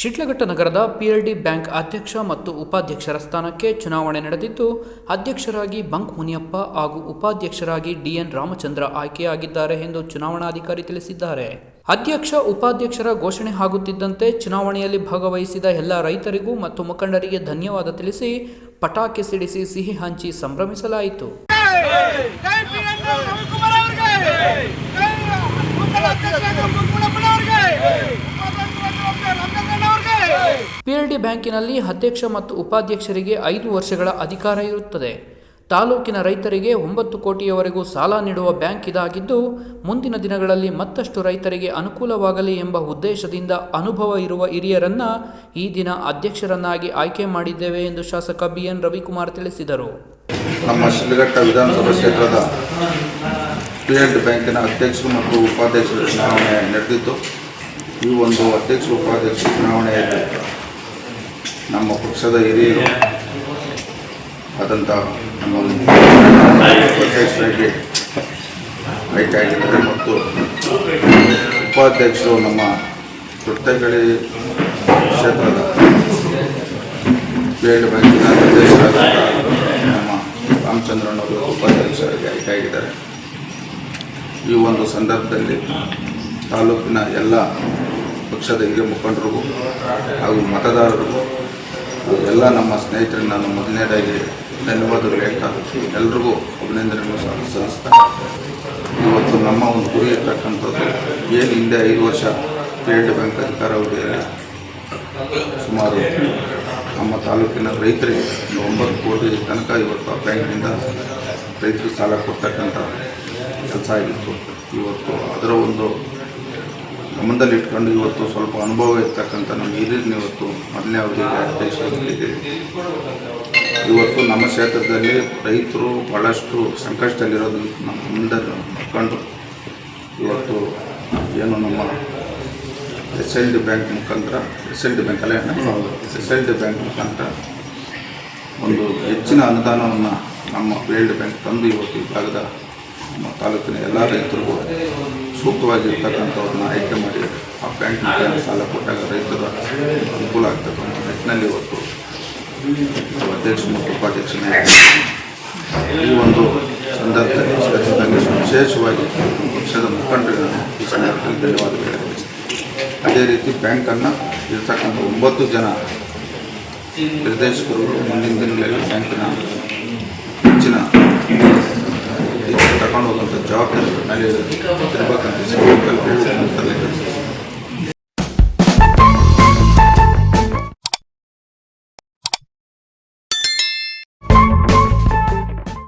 ಶಿಡ್ಲಘಟ್ಟ ನಗರದ PLD bank ಅಧ್ಯಕ್ಷ ಮತ್ತು ಉಪಾಧ್ಯಕ್ಷರ ಸ್ಥಾನಕ್ಕೆ ಚುನಾವಣೆ ನಡೆದಿದ್ದು, ಅಧ್ಯಕ್ಷರಾಗಿ ಬಂಕ್ ಮುನಿಯಪ್ಪ ಹಾಗೂ ಉಪಾಧ್ಯಕ್ಷರಾಗಿ ಡಿಎನ್ ರಾಮಚಂದ್ರ ಆಯ್ಕೆಯಾಗಿದ್ದಾರೆ ಎಂದು ಚುನಾವಣಾಧಿಕಾರಿ ತಿಳಿಸಿದ್ದಾರೆ. ಅಧ್ಯಕ್ಷ ಉಪಾಧ್ಯಕ್ಷರ ಘೋಷಣೆ ಆಗುತ್ತಿದ್ದಂತೆ ಚುನಾವಣೆಯಲ್ಲಿ ಭಾಗವಹಿಸಿದ ಎಲ್ಲ ರೈತರಿಗೂ ಮತ್ತು ಮುಖಂಡರಿಗೆ ಧನ್ಯವಾದ ತಿಳಿಸಿ ಪಟಾಕಿ ಸಿಡಿಸಿ ಸಿಹಿ ಹಂಚಿ ಸಂಭ್ರಮಿಸಲಾಯಿತು. ಪಿಎಲ್ಡಿ ಬ್ಯಾಂಕಿನಲ್ಲಿ ಅಧ್ಯಕ್ಷ ಮತ್ತು ಉಪಾಧ್ಯಕ್ಷರಿಗೆ 5 ವರ್ಷಗಳ ಅಧಿಕಾರ ಇರುತ್ತದೆ. ತಾಲೂಕಿನ ರೈತರಿಗೆ 9 ಕೋಟಿಯವರೆಗೂ ಸಾಲ ನೀಡುವ ಬ್ಯಾಂಕ್ ಇದಾಗಿದ್ದು, ಮುಂದಿನ ದಿನಗಳಲ್ಲಿ ಮತ್ತಷ್ಟು ರೈತರಿಗೆ ಅನುಕೂಲವಾಗಲಿ ಎಂಬ ಉದ್ದೇಶದಿಂದ ಅನುಭವ ಇರುವ ಹಿರಿಯರನ್ನ ಈ ದಿನ ಅಧ್ಯಕ್ಷರನ್ನಾಗಿ ಆಯ್ಕೆ ಮಾಡಿದ್ದೇವೆ ಎಂದು ಶಾಸಕ ಬಿಎನ್ ರವಿಕುಮಾರ್ ತಿಳಿಸಿದರು. ನಮ್ಮ ಶಿಡ್ಲಘಟ್ಟ ವಿಧಾನಸಭಾ ಕ್ಷೇತ್ರದ ಪಿಎಲ್ಡಿ ಬ್ಯಾಂಕಿನ ಅಧ್ಯಕ್ಷರು ಮತ್ತು ಉಪಾಧ್ಯಕ್ಷರ ಚುನಾವಣೆ ನಡೆದಿದ್ದು, ಈ ಒಂದು ಅಧ್ಯಕ್ಷ ಉಪಾಧ್ಯಕ್ಷ ಚುನಾವಣೆಯಲ್ಲಿ ನಮ್ಮ ಪಕ್ಷದ ಹಿರಿಯರು ಆದಂಥ ನಮ್ಮ ಅಧ್ಯಕ್ಷರಾಗಿ ಆಯ್ಕೆಯಾಗಿದ್ದಾರೆ ಮತ್ತು ಉಪಾಧ್ಯಕ್ಷರು ನಮ್ಮ ತುರ್ತಗಳಿ ಕ್ಷೇತ್ರದ ಪಿಎಲ್ಡಿ ಬ್ಯಾಂಕಿನ ಅಧ್ಯಕ್ಷರಾದಂಥ ನಮ್ಮ ರಾಮಚಂದ್ರನವರು ಉಪಾಧ್ಯಕ್ಷರಾಗಿ ಆಯ್ಕೆಯಾಗಿದ್ದಾರೆ. ಈ ಒಂದು ಸಂದರ್ಭದಲ್ಲಿ ತಾಲೂಕಿನ ಎಲ್ಲ ಪಕ್ಷದ ಹಿರಿಯ ಮುಖಂಡರಿಗೂ ಹಾಗೂ ಮತದಾರರಿಗೂ ಎಲ್ಲ ನಮ್ಮ ಸ್ನೇಹಿತರಿಗೆ ನಾನು ಮೊದಲನೇದಾಗಿ ಧನ್ಯವಾದಗಳು ಹೇಳ್ತಾ ಎಲ್ರಿಗೂ ಅಭಿನಂದನೆಗಳು ಸಲ್ಲಿಸ್ತಾ, ಇವತ್ತು ನಮ್ಮ ಒಂದು ಗುರಿ ಇರ್ತಕ್ಕಂಥದ್ದು ಏನು ಹಿಂದೆ 5 ವರ್ಷ ಪಿಎಲ್ಡಿ ಬ್ಯಾಂಕ್ ಅಧಿಕಾರಾವಧಿಯಲ್ಲಿ ಸುಮಾರು ನಮ್ಮ ತಾಲೂಕಿನ ರೈತರಿಗೆ 9 ಕೋಟಿ ತನಕ ಇವತ್ತು ಆ ಬ್ಯಾಂಕಿನಿಂದ ರೈತರಿಗೆ ಸಾಲ ಕೊಡ್ತಕ್ಕಂಥ ಕೆಲಸ ಆಗಿತ್ತು. ಇವತ್ತು ಅದರ ಒಂದು ಗಮನದಲ್ಲಿ ಇಟ್ಕೊಂಡು ಇವತ್ತು ಸ್ವಲ್ಪ ಅನುಭವ ಇರ್ತಕ್ಕಂಥ ನಮ್ಮ ಹಿರಿಯರನ್ನ ಇವತ್ತು ಮೊದಲನೇ ಅವಧಿಗೆ ಅಧ್ಯಕ್ಷರಾಗಿದ್ದೀವಿ. ಇವತ್ತು ನಮ್ಮ ಕ್ಷೇತ್ರದಲ್ಲಿ ರೈತರು ಭಾಳಷ್ಟು ಸಂಕಷ್ಟದಲ್ಲಿರೋದು ನಮ್ಮ ಮುಂದೆ ಕಂಡು ಇವತ್ತು ಏನು ನಮ್ಮ SLD ಬ್ಯಾಂಕ್ ಮುಖಾಂತರ SLD ಬ್ಯಾಂಕ್ ಮುಖಾಂತರ ಒಂದು ಹೆಚ್ಚಿನ ಅನುದಾನವನ್ನು ನಮ್ಮ ಪಿಎಲ್ಡಿ ಬ್ಯಾಂಕ್ ತಂದು ಇವತ್ತು ಈ ಭಾಗದ ನಮ್ಮ ತಾಲೂಕಿನ ಎಲ್ಲ ರೈತರಿಗೂ ಸೂಕ್ತವಾಗಿರ್ತಕ್ಕಂಥವ್ರನ್ನ ಆಯ್ಕೆ ಮಾಡಿ ಆ ಬ್ಯಾಂಕ್ ಮುಖಾಂತರ ಸಾಲ ಕೊಟ್ಟಾಗ ರೈತರ ಅನುಕೂಲ ಆಗ್ತಕ್ಕಂಥ ನಿಟ್ಟಿನಲ್ಲಿ ಇವತ್ತು ಅಧ್ಯಕ್ಷ ಮತ್ತು ಉಪಾಧ್ಯಕ್ಷನೇ ಈ ಒಂದು ಸಂದರ್ಭದಲ್ಲಿ ಸೇರಿಸಿದಂಗೆ ವಿಶೇಷವಾಗಿ ಪಕ್ಷದ ಮುಖಂಡರಿಗೆ ಈ ಸಂದರ್ಭದಲ್ಲಿ ಧನ್ಯವಾದಗಳು ಹೇಳಬೇಕು. ಅದೇ ರೀತಿ ಬ್ಯಾಂಕನ್ನು ಇರ್ತಕ್ಕಂಥ 9 ಜನ ನಿರ್ದೇಶಕರು ಮುಂದಿನ ದಿನಗಳಲ್ಲಿ ಬ್ಯಾಂಕಿನ ಹೆಚ್ಚಿನ ತಗೊಂಡು ಹೋಗುವಂಥ ಜವಾಬ್ದಾರಿ ಮೇಲೆ ಇರಬೇಕಂತ